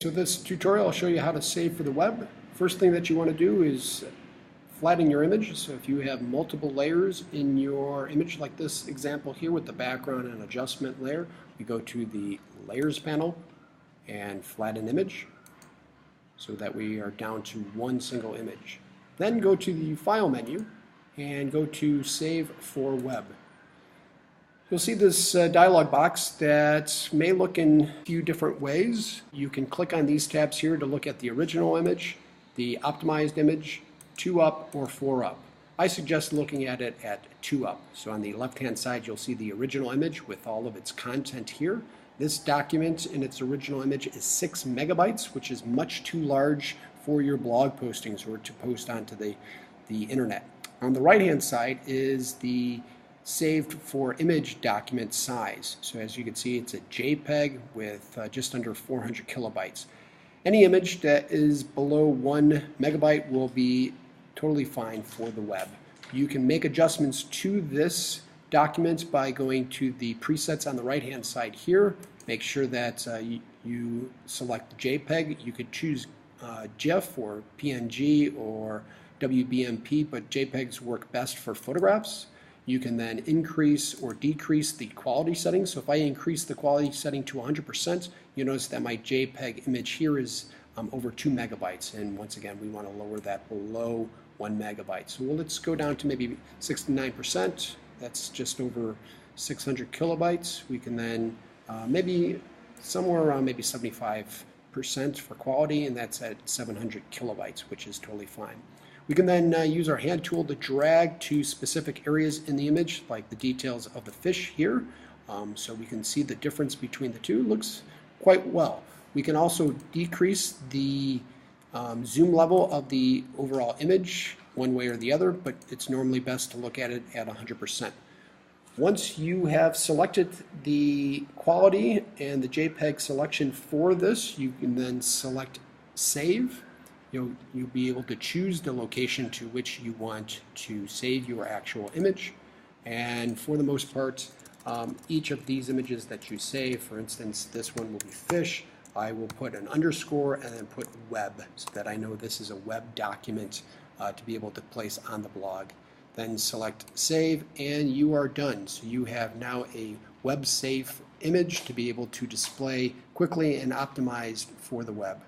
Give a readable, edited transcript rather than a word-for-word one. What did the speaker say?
So this tutorial will show you how to save for the web. First thing that you want to do is flatten your image. So if you have multiple layers in your image, like this example here with the background and adjustment layer, we go to the layers panel and flatten image so that we are down to one single image. Then go to the file menu and go to save for web. You'll see this dialog box that may look in a few different ways. You can click on these tabs here to look at the original image, the optimized image, 2UP or 4UP. I suggest looking at it at 2UP. So on the left-hand side, you'll see the original image with all of its content here. This document in its original image is 6 megabytes, which is much too large for your blog postings or to post onto the internet. On the right-hand side is the saved for image document size. So as you can see, it's a JPEG with just under 400 kilobytes. Any image that is below 1 megabyte will be totally fine for the web. You can make adjustments to this document by going to the presets on the right hand side here. Make sure that you select JPEG. You could choose GIF or PNG or WBMP, but JPEGs work best for photographs. You can then increase or decrease the quality settings. So if I increase the quality setting to 100%, you notice that my JPEG image here is over 2 megabytes. And once again, we want to lower that below 1 megabyte. So let's go down to maybe 69%. That's just over 600 kilobytes. We can then maybe somewhere around maybe 75% for quality, and that's at 700 kilobytes, which is totally fine. We can then use our hand tool to drag to specific areas in the image, like the details of the fish here. So we can see the difference between the two. It looks quite well. We can also decrease the zoom level of the overall image one way or the other, but it's normally best to look at it at 100%. Once you have selected the quality and the JPEG selection for this, you can then select Save. You'll be able to choose the location to which you want to save your actual image. And for the most part, each of these images that you save, for instance, this one will be fish, I will put an underscore and then put web so that I know this is a web document to be able to place on the blog. Then select Save and you are done. So you have now a web safe image to be able to display quickly and optimized for the web.